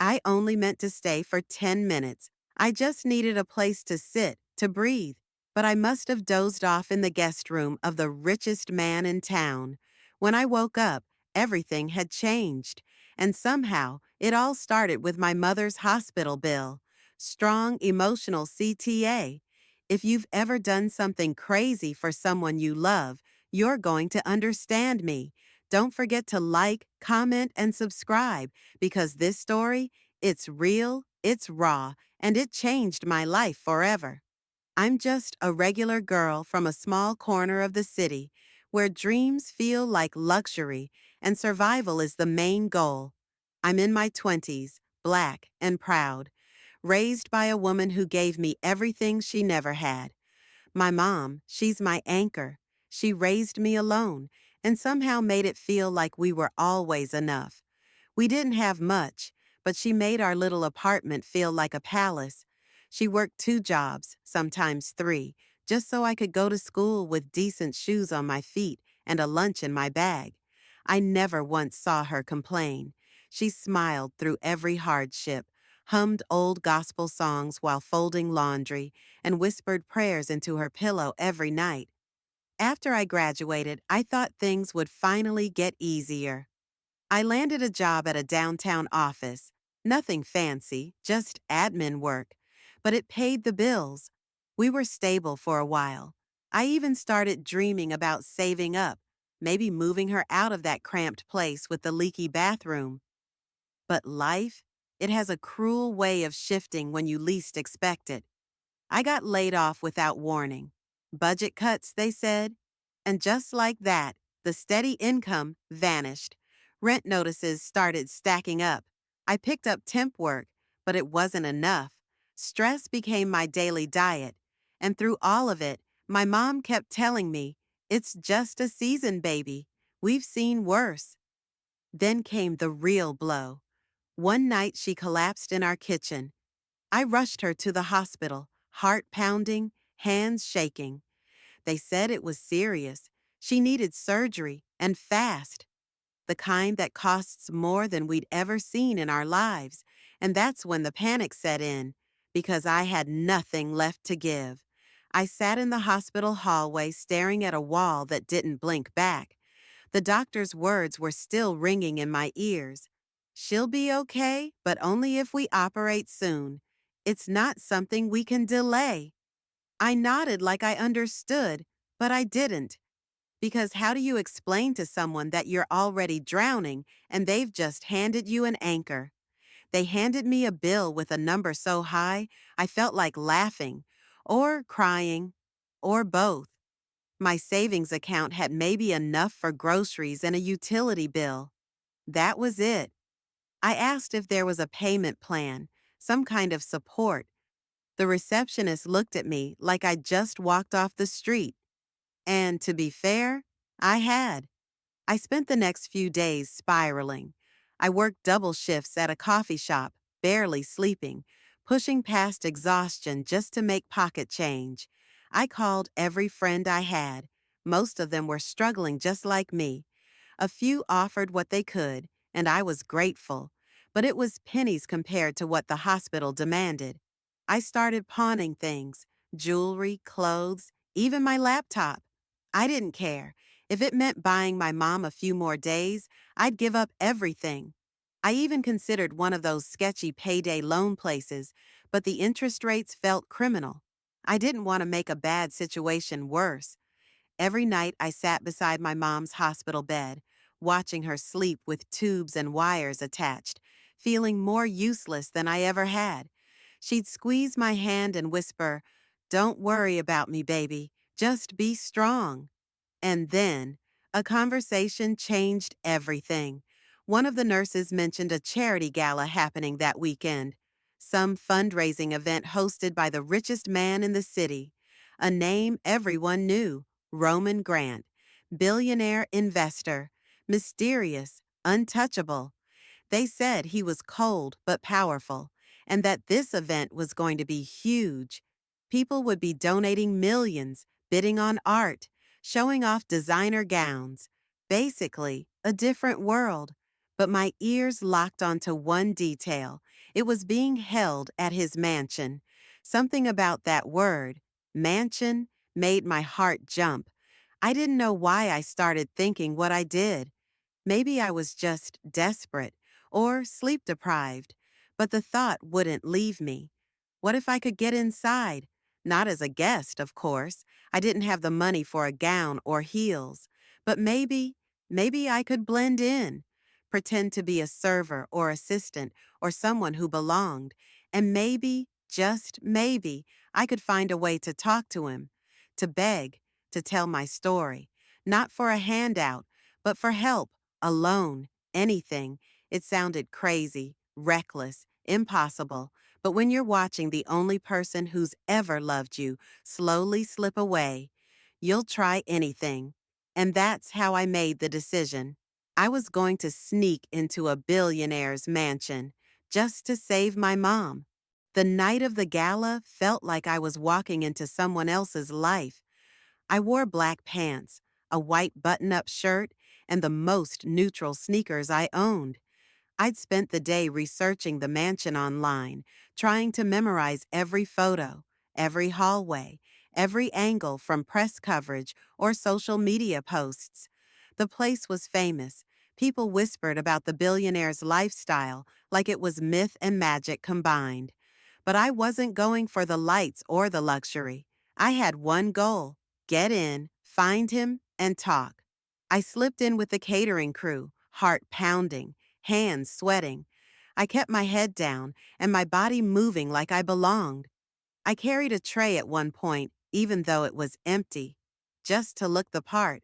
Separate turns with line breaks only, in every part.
I only meant to stay for 10 minutes. I just needed a place to sit, to breathe. But I must have dozed off in the guest room of the richest man in town. When I woke up, everything had changed. And somehow, it all started with my mother's hospital bill. Strong emotional CTA. If you've ever done something crazy for someone you love, you're going to understand me. Don't forget to like, comment, and subscribe because this story, it's real, it's raw, and it changed my life forever. I'm just a regular girl from a small corner of the city where dreams feel like luxury and survival is the main goal. I'm in my 20s, black and proud, raised by a woman who gave me everything she never had. My mom, she's my anchor. She raised me alone and somehow made it feel like we were always enough. We didn't have much, but she made our little apartment feel like a palace. She worked 2 jobs, sometimes 3, just so I could go to school with decent shoes on my feet and a lunch in my bag. I never once saw her complain. She smiled through every hardship, hummed old gospel songs while folding laundry, and whispered prayers into her pillow every night. After I graduated, I thought things would finally get easier. I landed a job at a downtown office. Nothing fancy, just admin work. But it paid the bills. We were stable for a while. I even started dreaming about saving up, maybe moving her out of that cramped place with the leaky bathroom. But life, it has a cruel way of shifting when you least expect it. I got laid off without warning. Budget cuts, they said. And just like that, the steady income vanished. Rent notices started stacking up. I picked up temp work, but it wasn't enough. Stress became my daily diet. And through all of it, my mom kept telling me, "It's just a season, baby. We've seen worse." Then came the real blow. One night she collapsed in our kitchen. I rushed her to the hospital, heart pounding, hands shaking. They said it was serious. She needed surgery, and fast. The kind that costs more than we'd ever seen in our lives. And that's when the panic set in, because I had nothing left to give. I sat in the hospital hallway staring at a wall that didn't blink back. The doctor's words were still ringing in my ears. "She'll be okay, but only if we operate soon. It's not something we can delay." I nodded like I understood, but I didn't. Because how do you explain to someone that you're already drowning and they've just handed you an anchor? They handed me a bill with a number so high, I felt like laughing, or crying, or both. My savings account had maybe enough for groceries and a utility bill. That was it. I asked if there was a payment plan, some kind of support. The receptionist looked at me like I'd just walked off the street. And to be fair, I had. I spent the next few days spiraling. I worked double shifts at a coffee shop, barely sleeping, pushing past exhaustion just to make pocket change. I called every friend I had. Most of them were struggling just like me. A few offered what they could, and I was grateful, but it was pennies compared to what the hospital demanded. I started pawning things, jewelry, clothes, even my laptop. I didn't care. If it meant buying my mom a few more days, I'd give up everything. I even considered one of those sketchy payday loan places, but the interest rates felt criminal. I didn't want to make a bad situation worse. Every night I sat beside my mom's hospital bed, watching her sleep with tubes and wires attached, feeling more useless than I ever had. She'd squeeze my hand and whisper, "Don't worry about me, baby. Just be strong." And then, a conversation changed everything. One of the nurses mentioned a charity gala happening that weekend, some fundraising event hosted by the richest man in the city, a name everyone knew, Roman Grant, billionaire investor, mysterious, untouchable. They said he was cold but powerful, and that this event was going to be huge. People would be donating millions, bidding on art, showing off designer gowns. Basically, a different world. but my ears locked onto one detail. It was being held at his mansion. Something about that word, mansion, made my heart jump. I didn't know why I started thinking what I did. Maybe I was just desperate or sleep deprived, but the thought wouldn't leave me. What if I could get inside? Not as a guest, of course. I didn't have the money for a gown or heels. But maybe I could blend in, pretend to be a server or assistant or someone who belonged, and maybe, just maybe, I could find a way to talk to him, to beg, to tell my story, not for a handout, but for help, alone, anything. It sounded crazy, reckless, impossible, but when you're watching the only person who's ever loved you slowly slip away, you'll try anything. And that's how I made the decision. I was going to sneak into a billionaire's mansion just to save my mom. The night of the gala felt like I was walking into someone else's life. I wore black pants, a white button-up shirt, and the most neutral sneakers I owned. I'd spent the day researching the mansion online, trying to memorize every photo, every hallway, every angle from press coverage or social media posts. The place was famous. People whispered about the billionaire's lifestyle like it was myth and magic combined. But I wasn't going for the lights or the luxury. I had one goal: get in, find him, and talk. I slipped in with the catering crew, heart pounding, hands sweating. I kept my head down and my body moving like I belonged. I carried a tray at one point, even though it was empty, just to look the part.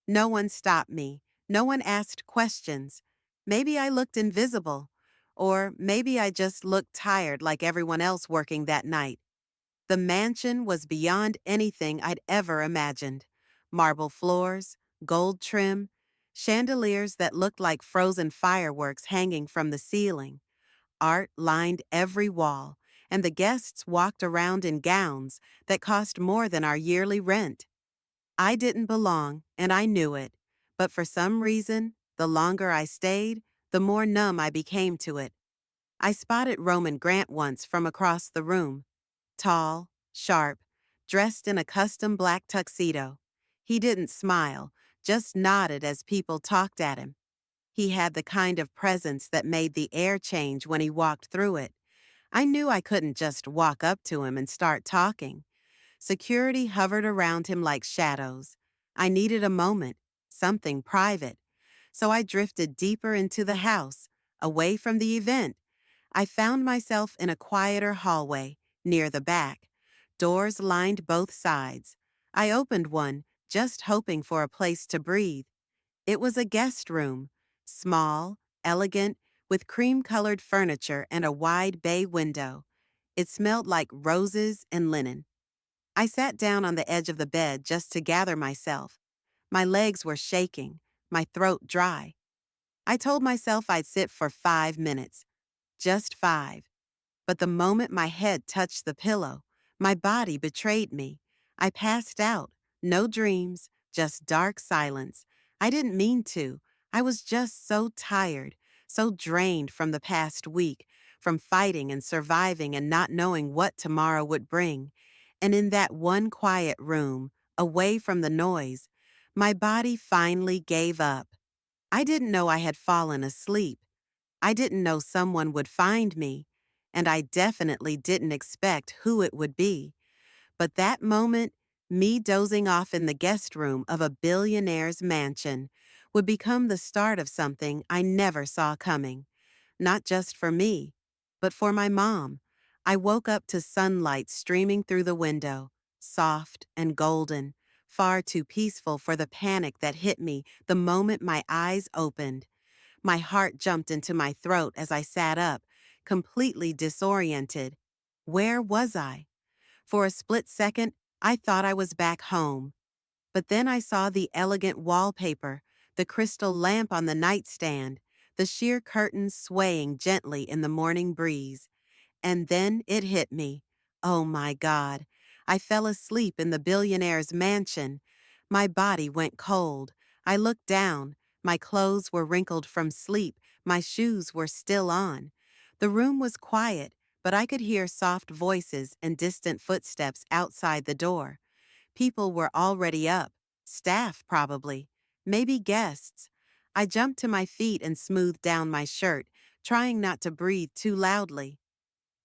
No one stopped me. No one asked questions. Maybe I looked invisible. Or maybe I just looked tired like everyone else working that night. The mansion was beyond anything I'd ever imagined. Marble floors, gold trim, chandeliers that looked like frozen fireworks hanging from the ceiling. Art lined every wall, and the guests walked around in gowns that cost more than our yearly rent. I didn't belong, and I knew it, but for some reason, the longer I stayed, the more numb I became to it. I spotted Roman Grant once from across the room. Tall, sharp, dressed in a custom black tuxedo. He didn't smile, just nodded as people talked at him. He had the kind of presence that made the air change when he walked through it. I knew I couldn't just walk up to him and start talking. Security hovered around him like shadows. I needed a moment, something private. So I drifted deeper into the house, away from the event. I found myself in a quieter hallway, near the back. Doors lined both sides. I opened one, just hoping for a place to breathe. It was a guest room, small, elegant, with cream-colored furniture and a wide bay window. It smelled like roses and linen. I sat down on the edge of the bed just to gather myself. My legs were shaking, my throat dry. I told myself I'd sit for 5 minutes, just 5. But the moment my head touched the pillow, my body betrayed me. I passed out, no dreams, just dark silence. I didn't mean to. I was just so tired, so drained from the past week, from fighting and surviving and not knowing what tomorrow would bring. And in that one quiet room, away from the noise, my body finally gave up. I didn't know I had fallen asleep. I didn't know someone would find me, and I definitely didn't expect who it would be. But that moment, me dozing off in the guest room of a billionaire's mansion, would become the start of something I never saw coming. Not just for me, but for my mom. I woke up to sunlight streaming through the window, soft and golden, far too peaceful for the panic that hit me the moment my eyes opened. My heart jumped into my throat as I sat up, completely disoriented. Where was I? For a split second, I thought I was back home. But then I saw the elegant wallpaper, the crystal lamp on the nightstand, the sheer curtains swaying gently in the morning breeze. And then it hit me. Oh my God. I fell asleep in the billionaire's mansion. My body went cold. I looked down. My clothes were wrinkled from sleep, my shoes were still on. The room was quiet, but I could hear soft voices and distant footsteps outside the door. People were already up. Staff, probably. Maybe guests. I jumped to my feet and smoothed down my shirt, trying not to breathe too loudly.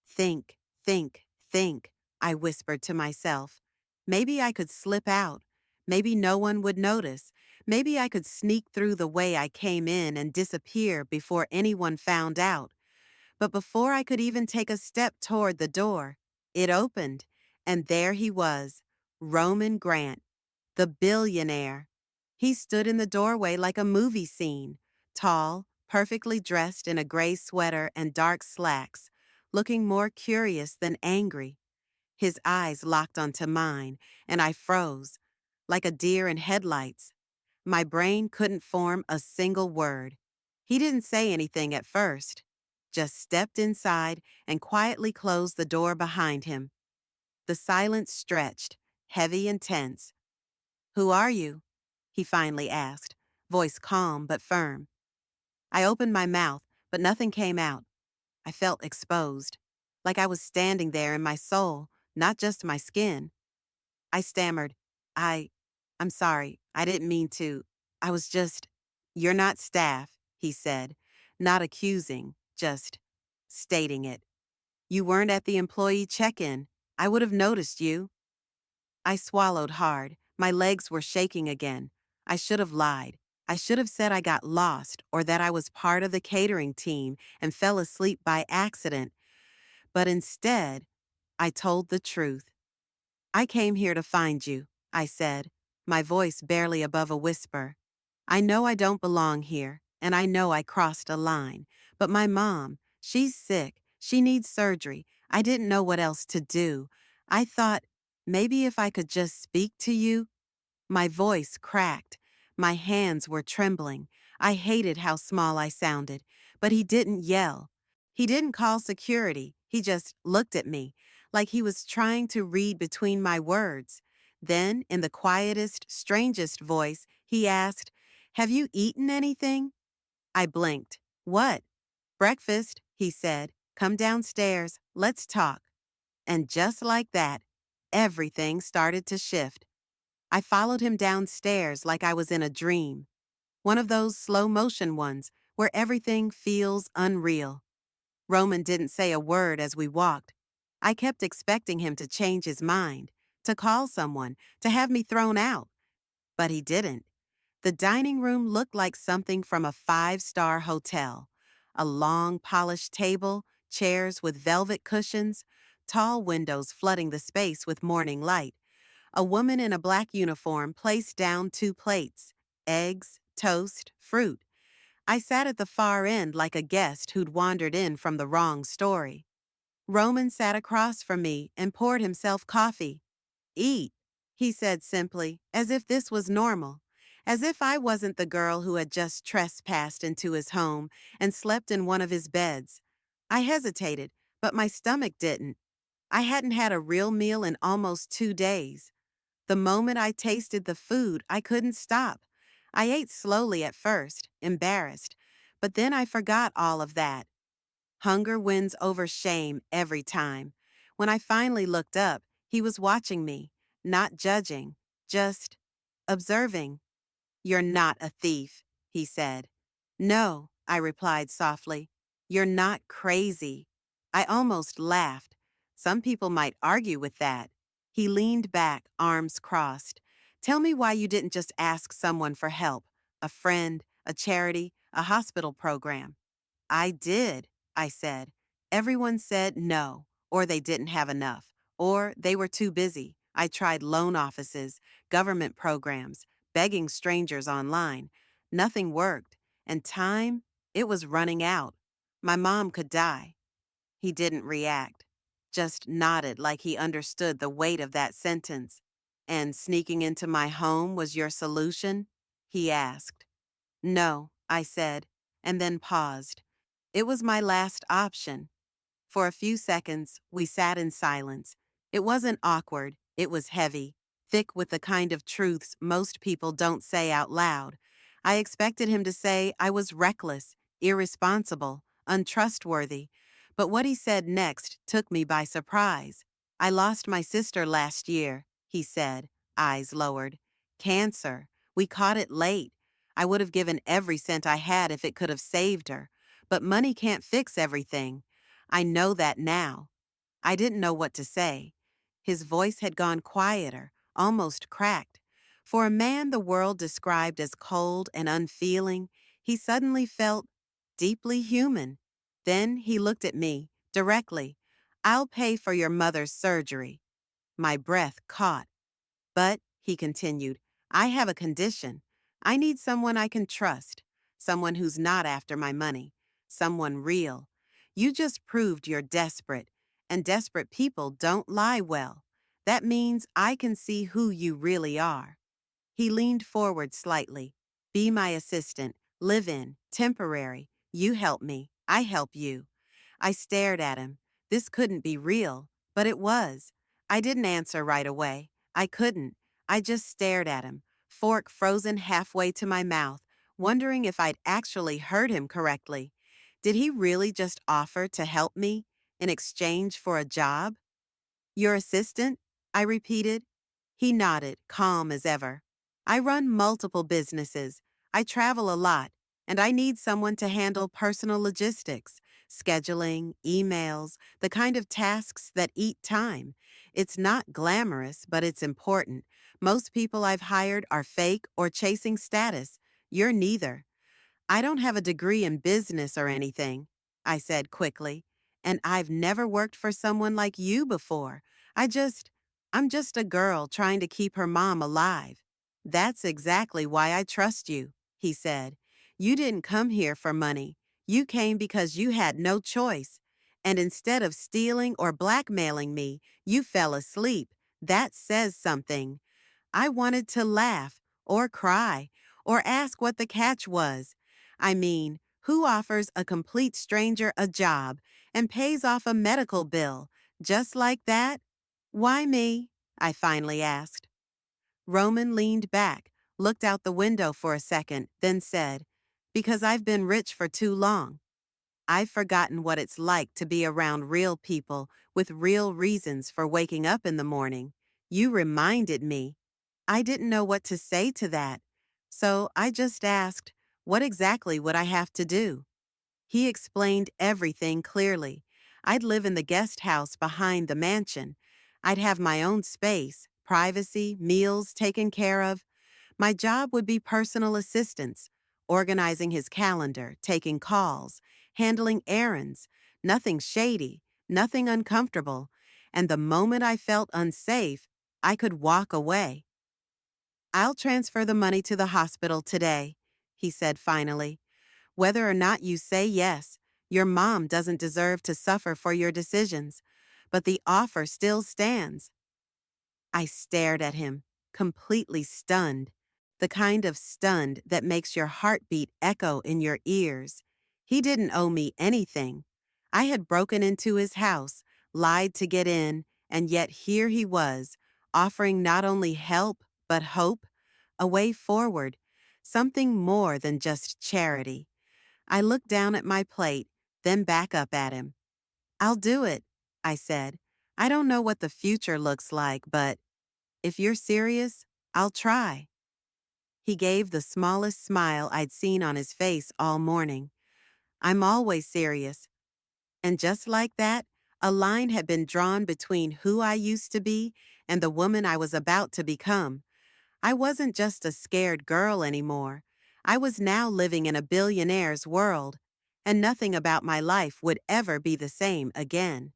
Think, think, think, I whispered to myself. Maybe I could slip out. Maybe no one would notice. Maybe I could sneak through the way I came in and disappear before anyone found out. But before I could even take a step toward the door, it opened, and there he was, Roman Grant, the billionaire. He stood in the doorway like a movie scene, tall, perfectly dressed in a gray sweater and dark slacks, looking more curious than angry. His eyes locked onto mine, and I froze, like a deer in headlights. My brain couldn't form a single word. He didn't say anything at first, just stepped inside and quietly closed the door behind him. The silence stretched, heavy and tense. "Who are you?" he finally asked, voice calm but firm. I opened my mouth, but nothing came out. I felt exposed, like I was standing there in my soul, not just my skin. I stammered, I, I'm sorry, I didn't mean to. I was just, "You're not staff," he said, not accusing, just stating it. "You weren't at the employee check-in. I would have noticed you." I swallowed hard. My legs were shaking again. I should have lied. I should have said I got lost or that I was part of the catering team and fell asleep by accident. But instead, I told the truth. "I came here to find you," I said, my voice barely above a whisper. "I know I don't belong here, and I know I crossed a line. But my mom, she's sick. She needs surgery. I didn't know what else to do. I thought, maybe if I could just speak to you." My voice cracked. My hands were trembling. I hated how small I sounded. But he didn't yell. He didn't call security. He just looked at me, like he was trying to read between my words. Then, in the quietest, strangest voice, he asked, "Have you eaten anything?" I blinked. "What?" "Breakfast," he said. "Come downstairs. Let's talk." And just like that, everything started to shift. I followed him downstairs like I was in a dream. One of those slow motion ones where everything feels unreal. Roman didn't say a word as we walked. I kept expecting him to change his mind, to call someone, to have me thrown out. But he didn't. The dining room looked like something from a five-star hotel. A long, polished table, chairs with velvet cushions, tall windows flooding the space with morning light. A woman in a black uniform placed down 2 plates, eggs, toast, fruit. I sat at the far end like a guest who'd wandered in from the wrong story. Roman sat across from me and poured himself coffee. "Eat," he said simply, as if this was normal, as if I wasn't the girl who had just trespassed into his home and slept in one of his beds. I hesitated, but my stomach didn't. I hadn't had a real meal in almost 2 days. The moment I tasted the food, I couldn't stop. I ate slowly at first, embarrassed, but then I forgot all of that. Hunger wins over shame every time. When I finally looked up, he was watching me, not judging, just observing. "You're not a thief," he said. "No," I replied softly. "You're not crazy." I almost laughed. Some people might argue with that. He leaned back, arms crossed. "Tell me why you didn't just ask someone for help. A friend, a charity, a hospital program." "I did," I said. "Everyone said no, or they didn't have enough, or they were too busy. I tried loan offices, government programs, begging strangers online. Nothing worked, and time, it was running out. My mom could die." He didn't react, just nodded like he understood the weight of that sentence. "And sneaking into my home was your solution?" he asked. "No," I said, and then paused. It was my last option. For a few seconds, we sat in silence. It wasn't awkward, it was heavy, thick with the kind of truths most people don't say out loud. I expected him to say I was reckless, irresponsible, untrustworthy, but what he said next took me by surprise. I lost my sister last year, he said, eyes lowered. Cancer. We caught it late. I would have given every cent I had if it could have saved her, but money can't fix everything. I know that now. I didn't know what to say. His voice had gone quieter, almost cracked. For a man the world described as cold and unfeeling, he suddenly felt deeply human. Then he looked at me, directly. I'll pay for your mother's surgery. My breath caught. But, he continued, I have a condition. I need someone I can trust, someone who's not after my money, someone real. You just proved you're desperate, and desperate people don't lie well. That means I can see who you really are. He leaned forward slightly. Be my assistant, live in, temporary. You help me, I help you. I stared at him. This couldn't be real, but it was. I didn't answer right away. I couldn't. I just stared at him, fork frozen halfway to my mouth, wondering if I'd actually heard him correctly. Did he really just offer to help me in exchange for a job? Your assistant? I repeated. He nodded, calm as ever. I run multiple businesses. I travel a lot, and I need someone to handle personal logistics, scheduling, emails, the kind of tasks that eat time. It's not glamorous, but it's important. Most people I've hired are fake or chasing status. You're neither. I don't have a degree in business or anything, I said quickly, and I've never worked for someone like you before. I just, I'm just a girl trying to keep her mom alive. That's exactly why I trust you, he said. You didn't come here for money. You came because you had no choice. And instead of stealing or blackmailing me, you fell asleep. That says something. I wanted to laugh, or cry, or ask what the catch was. I mean, who offers a complete stranger a job and pays off a medical bill just like that? Why me? I finally asked. Roman leaned back, looked out the window for a second, then said, Because I've been rich for too long. I've forgotten what it's like to be around real people with real reasons for waking up in the morning. You reminded me. I didn't know what to say to that. So I just asked, what exactly would I have to do? He explained everything clearly. I'd live in the guest house behind the mansion. I'd have my own space, privacy, meals taken care of. My job would be personal assistance, organizing his calendar, taking calls, handling errands, nothing shady, nothing uncomfortable. And the moment I felt unsafe, I could walk away. I'll transfer the money to the hospital today, he said finally. Whether or not you say yes, your mom doesn't deserve to suffer for your decisions, but the offer still stands. I stared at him, completely stunned, the kind of stunned that makes your heartbeat echo in your ears. He didn't owe me anything. I had broken into his house, lied to get in, and yet here he was, offering not only help, but hope, a way forward, something more than just charity. I looked down at my plate, then back up at him. I'll do it, I said. I don't know what the future looks like, but if you're serious, I'll try. He gave the smallest smile I'd seen on his face all morning. I'm always serious. And just like that, a line had been drawn between who I used to be and the woman I was about to become. I wasn't just a scared girl anymore. I was now living in a billionaire's world, and nothing about my life would ever be the same again.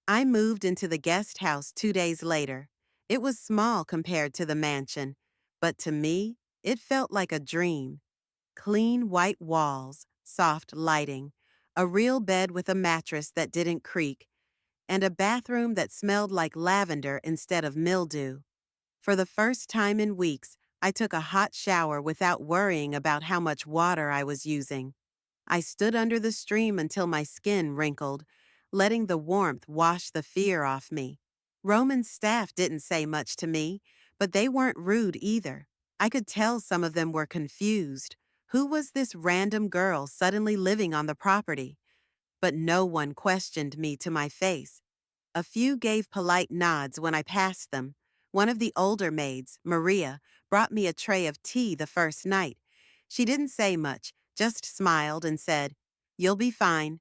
I moved into the guest house 2 days later. It was small compared to the mansion, but to me, it felt like a dream. Clean white walls, soft lighting, a real bed with a mattress that didn't creak, and a bathroom that smelled like lavender instead of mildew. For the first time in weeks, I took a hot shower without worrying about how much water I was using. I stood under the stream until my skin wrinkled, letting the warmth wash the fear off me. Roman's staff didn't say much to me, but they weren't rude either. I could tell some of them were confused. Who was this random girl suddenly living on the property? But no one questioned me to my face. A few gave polite nods when I passed them. One of the older maids, Maria, brought me a tray of tea the first night. She didn't say much, just smiled and said, "You'll be fine."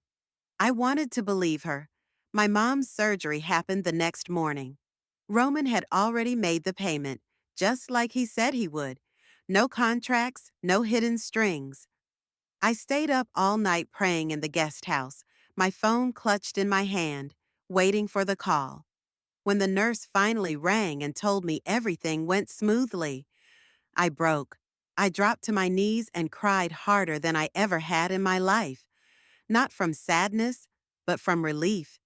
I wanted to believe her. My mom's surgery happened the next morning. Roman had already made the payment, just like he said he would. No contracts, no hidden strings. I stayed up all night praying in the guest house, my phone clutched in my hand, waiting for the call. When the nurse finally rang and told me everything went smoothly, I broke. I dropped to my knees and cried harder than I ever had in my life. Not from sadness, but from relief.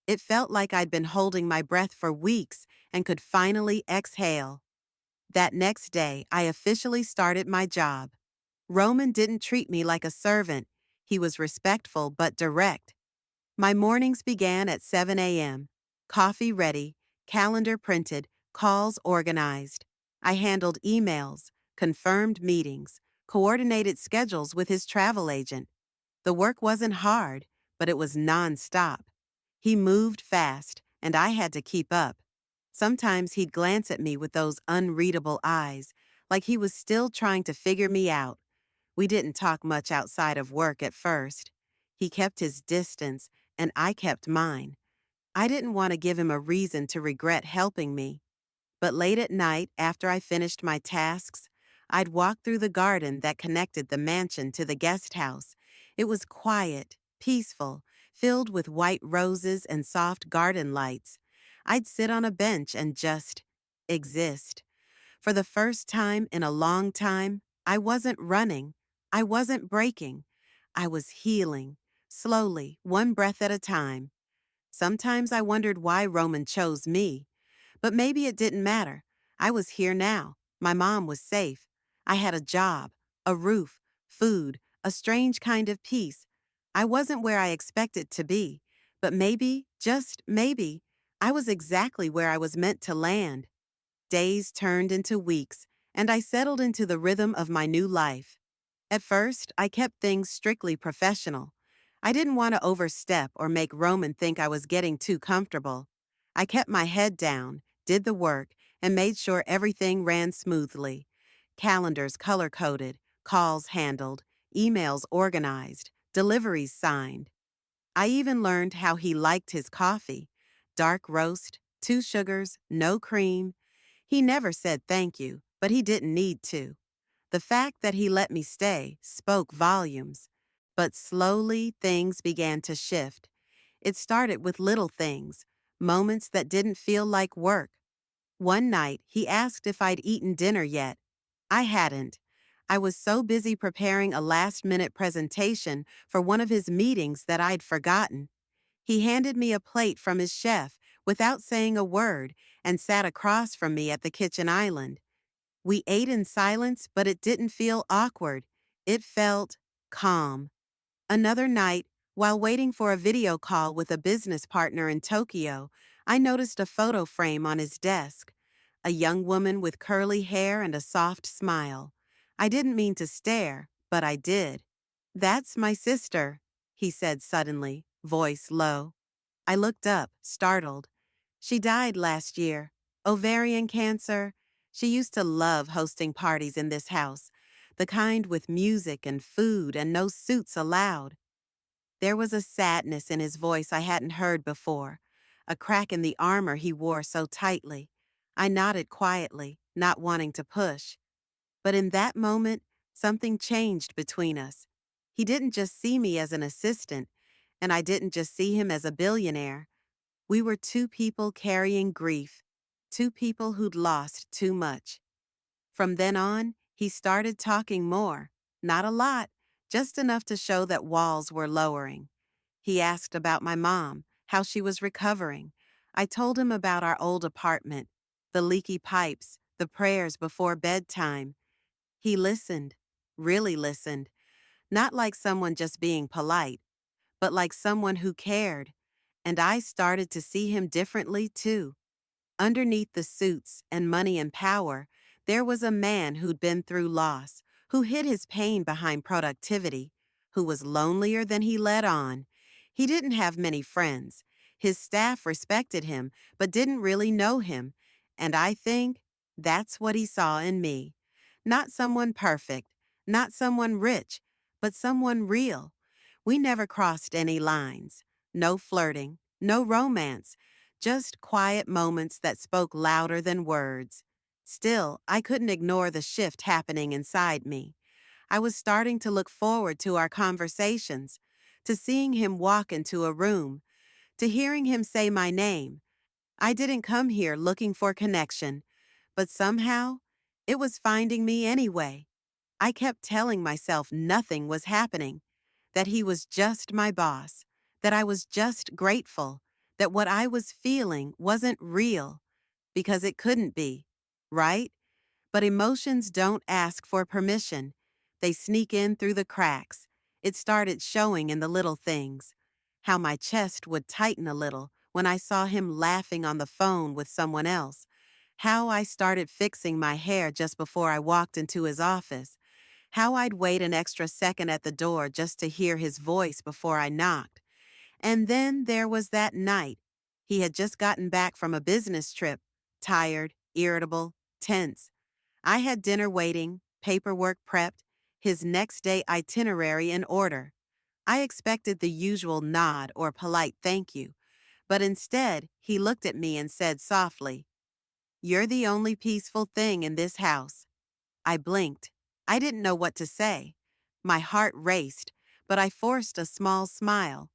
It felt like I'd been holding my breath for weeks and could finally exhale. That next day, I officially started my job. Roman didn't treat me like a servant. He was respectful but direct. My mornings began at 7 a.m. Coffee ready, calendar printed, calls organized. I handled emails, confirmed meetings, coordinated schedules with his travel agent. The work wasn't hard, but it was nonstop. He moved fast, and I had to keep up. Sometimes he'd glance at me with those unreadable eyes, like he was still trying to figure me out. We didn't talk much outside of work at first. He kept his distance, and I kept mine. I didn't want to give him a reason to regret helping me. But late at night, after I finished my tasks, I'd walk through the garden that connected the mansion to the guest house. It was quiet, peaceful, filled with white roses and soft garden lights. I'd sit on a bench and just exist. For the first time in a long time, I wasn't running. I wasn't breaking. I was healing, slowly, one breath at a time. Sometimes I wondered why Roman chose me. But maybe it didn't matter. I was here now. My mom was safe. I had a job, a roof, food, a strange kind of peace. I wasn't where I expected to be, but maybe, just maybe, I was exactly where I was meant to land. Days turned into weeks, and I settled into the rhythm of my new life. At first, I kept things strictly professional. I didn't want to overstep or make Roman think I was getting too comfortable. I kept my head down, did the work, and made sure everything ran smoothly. Calendars color-coded, calls handled, emails organized, deliveries signed. I even learned how he liked his coffee. Dark roast, 2 sugars, no cream. He never said thank you, but he didn't need to. The fact that he let me stay spoke volumes. But slowly, things began to shift. It started with little things, moments that didn't feel like work. One night, he asked if I'd eaten dinner yet. I hadn't. I was so busy preparing a last-minute presentation for one of his meetings that I'd forgotten. He handed me a plate from his chef without saying a word and sat across from me at the kitchen island. We ate in silence, but it didn't feel awkward. It felt calm. Another night, while waiting for a video call with a business partner in Tokyo, I noticed a photo frame on his desk. A young woman with curly hair and a soft smile. I didn't mean to stare, but I did. "That's my sister," he said suddenly, voice low. I looked up, startled. She died last year. Ovarian cancer. She used to love hosting parties in this house, the kind with music and food and no suits allowed. There was a sadness in his voice I hadn't heard before, a crack in the armor he wore so tightly. I nodded quietly, not wanting to push. But in that moment, something changed between us. He didn't just see me as an assistant, and I didn't just see him as a billionaire. We were two people carrying grief, two people who'd lost too much. From then on, he started talking more. Not a lot, just enough to show that walls were lowering. He asked about my mom, how she was recovering. I told him about our old apartment, the leaky pipes, the prayers before bedtime. He listened, really listened, not like someone just being polite, but like someone who cared. And I started to see him differently, too. Underneath the suits and money and power, There was a man who'd been through loss, who hid his pain behind productivity, who was lonelier than he let on. He didn't have many friends. His staff respected him, but didn't really know him. And I think that's what he saw in me. Not someone perfect, not someone rich, but someone real. We never crossed any lines. No flirting, no romance, just quiet moments that spoke louder than words. Still, I couldn't ignore the shift happening inside me. I was starting to look forward to our conversations, to seeing him walk into a room, to hearing him say my name. I didn't come here looking for connection, but somehow, it was finding me anyway. I kept telling myself nothing was happening, that he was just my boss, that I was just grateful, that what I was feeling wasn't real, because it couldn't be, right? But emotions don't ask for permission. They sneak in through the cracks. It started showing in the little things. How my chest would tighten a little when I saw him laughing on the phone with someone else. How I started fixing my hair just before I walked into his office. How I'd wait an extra second at the door just to hear his voice before I knocked. And then there was that night. He had just gotten back from a business trip, tired, irritable, tense. I had dinner waiting, paperwork prepped, his next day itinerary in order. I expected the usual nod or polite thank you, but instead, he looked at me and said softly, "You're the only peaceful thing in this house." I blinked. I didn't know what to say. My heart raced, but I forced a small smile.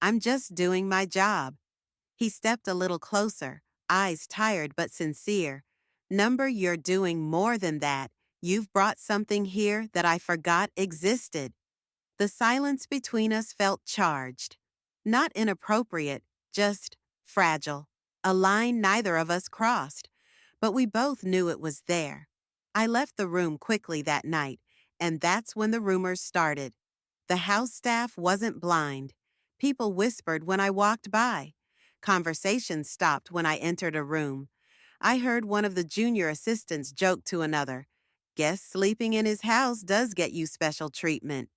"I'm just doing my job." He stepped a little closer, eyes tired but sincere. "Number, you're doing more than that. You've brought something here that I forgot existed." The silence between us felt charged. Not inappropriate, just fragile. A line neither of us crossed, but we both knew it was there. I left the room quickly that night, and that's when the rumors started. The house staff wasn't blind. People whispered when I walked by. Conversations stopped when I entered a room. I heard one of the junior assistants joke to another, "Guess sleeping in his house does get you special treatment."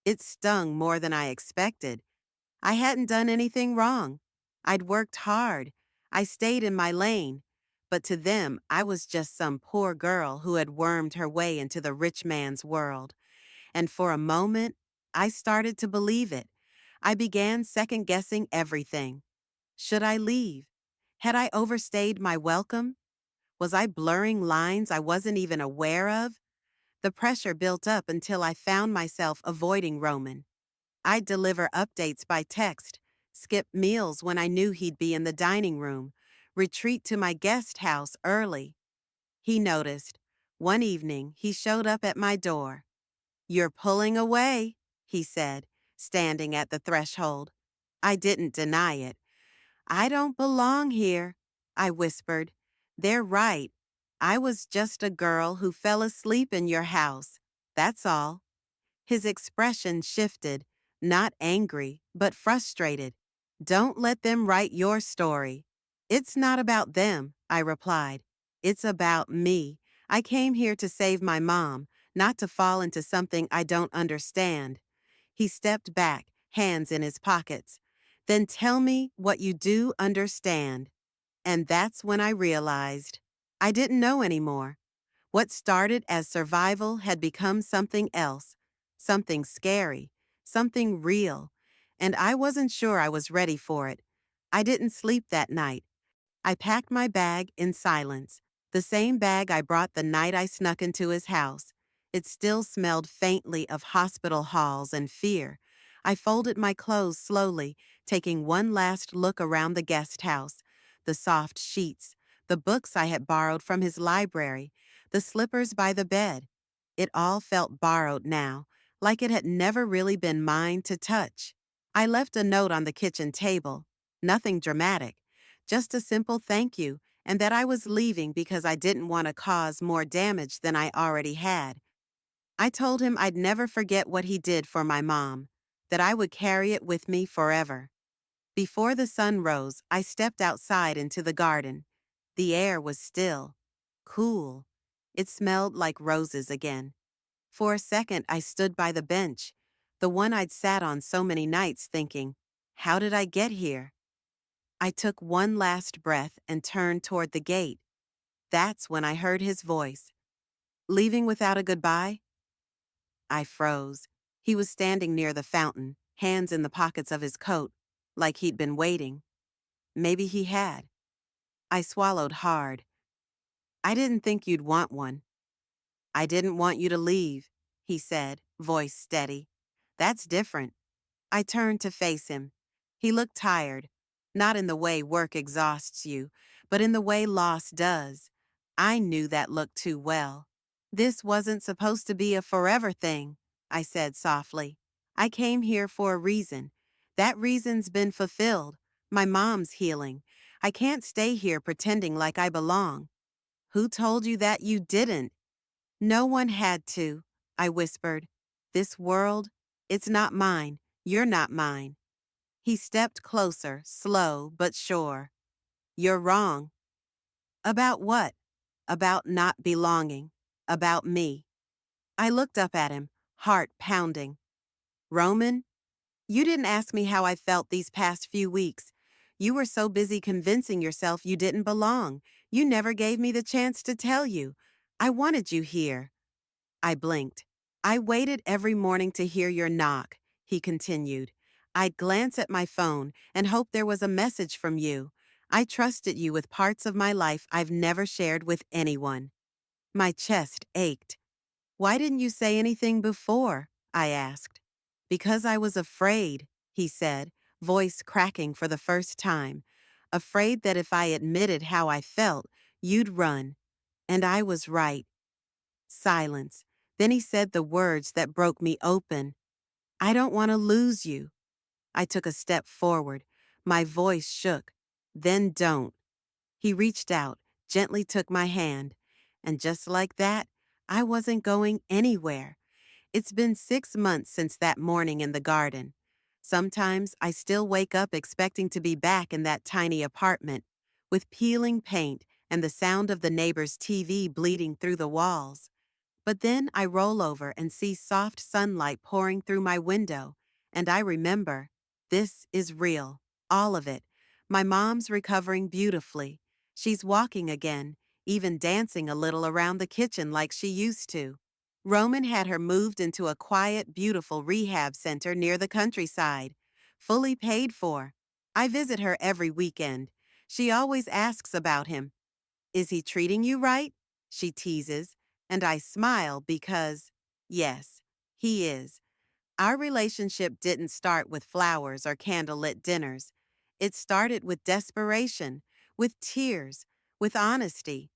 It stung more than I expected. I hadn't done anything wrong. I'd worked hard. I stayed in my lane. But to them, I was just some poor girl who had wormed her way into the rich man's world. And for a moment, I started to believe it. I began second-guessing everything. Should I leave? Had I overstayed my welcome? Was I blurring lines I wasn't even aware of? The pressure built up until I found myself avoiding Roman. I'd deliver updates by text, skip meals when I knew he'd be in the dining room, retreat to my guest house early. He noticed. One evening, he showed up at my door. "You're pulling away," he said, standing at the threshold. I didn't deny it. "I don't belong here," I whispered. "They're right. I was just a girl who fell asleep in your house. That's all." His expression shifted, not angry, but frustrated. "Don't let them write your story." "It's not about them," I replied. "It's about me. I came here to save my mom, not to fall into something I don't understand." He stepped back, hands in his pockets. "Then tell me what you do understand." And that's when I realized I didn't know anymore. What started as survival had become something else, something scary, something real, and I wasn't sure I was ready for it. I didn't sleep that night. I packed my bag in silence, the same bag I brought the night I snuck into his house. It still smelled faintly of hospital halls and fear. I folded my clothes slowly, taking one last look around the guest house. The soft sheets, the books I had borrowed from his library, the slippers by the bed. It all felt borrowed now, like it had never really been mine to touch. I left a note on the kitchen table. Nothing dramatic. Just a simple thank you, and that I was leaving because I didn't want to cause more damage than I already had. I told him I'd never forget what he did for my mom, that I would carry it with me forever. Before the sun rose, I stepped outside into the garden. The air was still, cool. It smelled like roses again. For a second, I stood by the bench, the one I'd sat on so many nights thinking, how did I get here? I took one last breath and turned toward the gate. That's when I heard his voice. Leaving without a goodbye? I froze. He was standing near the fountain, hands in the pockets of his coat, like he'd been waiting. Maybe he had. I swallowed hard. I didn't think you'd want one. I didn't want you to leave, he said, voice steady. That's different. I turned to face him. He looked tired, not in the way work exhausts you, but in the way loss does. I knew that look too well. This wasn't supposed to be a forever thing, I said softly. I came here for a reason. That reason's been fulfilled. My mom's healing. I can't stay here pretending like I belong. Who told you that you didn't? No one had to, I whispered. This world, it's not mine. You're not mine. He stepped closer, slow but sure. You're wrong. About what? About not belonging. About me. I looked up at him, heart pounding. Roman, you didn't ask me how I felt these past few weeks. You were so busy convincing yourself you didn't belong. You never gave me the chance to tell you. I wanted you here. I blinked. I waited every morning to hear your knock, he continued. I'd glance at my phone and hope there was a message from you. I trusted you with parts of my life I've never shared with anyone. My chest ached. Why didn't you say anything before? I asked. Because I was afraid, he said, voice cracking for the first time. Afraid that if I admitted how I felt, you'd run. And I was right. Silence. Then he said the words that broke me open. I don't want to lose you. I took a step forward. My voice shook. Then don't. He reached out, gently took my hand. And just like that, I wasn't going anywhere. It's been 6 months since that morning in the garden. Sometimes I still wake up expecting to be back in that tiny apartment, with peeling paint and the sound of the neighbor's TV bleeding through the walls. But then I roll over and see soft sunlight pouring through my window, and I remember, this is real, all of it. My mom's recovering beautifully. She's walking again, even dancing a little around the kitchen like she used to. Roman had her moved into a quiet, beautiful rehab center near the countryside, fully paid for. I visit her every weekend. She always asks about him. Is he treating you right? She teases, and I smile because, yes, he is. Our relationship didn't start with flowers or candlelit dinners. It started with desperation, with tears, with honesty.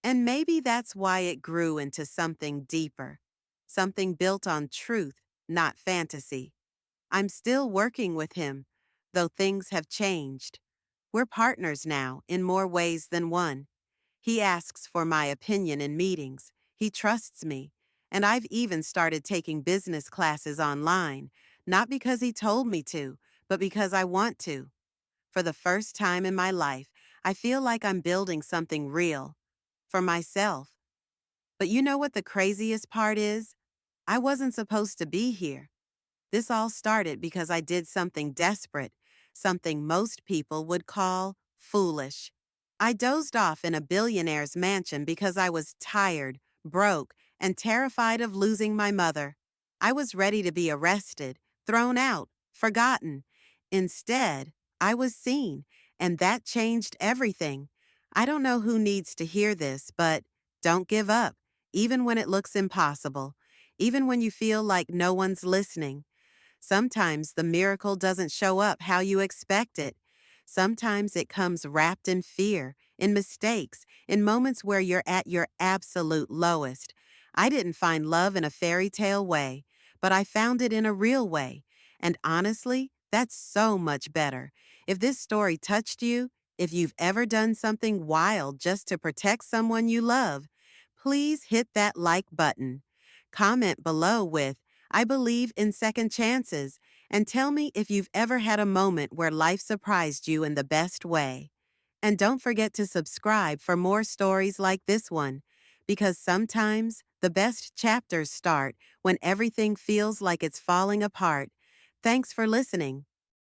And maybe that's why it grew into something deeper, something built on truth, not fantasy. I'm still working with him, though things have changed. We're partners now in more ways than one. He asks for my opinion in meetings. He trusts me. And I've even started taking business classes online, not because he told me to, but because I want to. For the first time in my life, I feel like I'm building something real. For myself. But you know what the craziest part is? I wasn't supposed to be here. This all started because I did something desperate, something most people would call foolish. I dozed off in a billionaire's mansion because I was tired, broke, and terrified of losing my mother. I was ready to be arrested, thrown out, forgotten. Instead, I was seen, and that changed everything. I don't know who needs to hear this, but don't give up, even when it looks impossible, even when you feel like no one's listening. Sometimes the miracle doesn't show up how you expect it. Sometimes it comes wrapped in fear, in mistakes, in moments where you're at your absolute lowest. I didn't find love in a fairy tale way, but I found it in a real way. And honestly, that's so much better. If this story touched you, if you've ever done something wild just to protect someone you love, please hit that like button. Comment below with, I believe in second chances, and tell me if you've ever had a moment where life surprised you in the best way. And don't forget to subscribe for more stories like this one, because sometimes the best chapters start when everything feels like it's falling apart. Thanks for listening.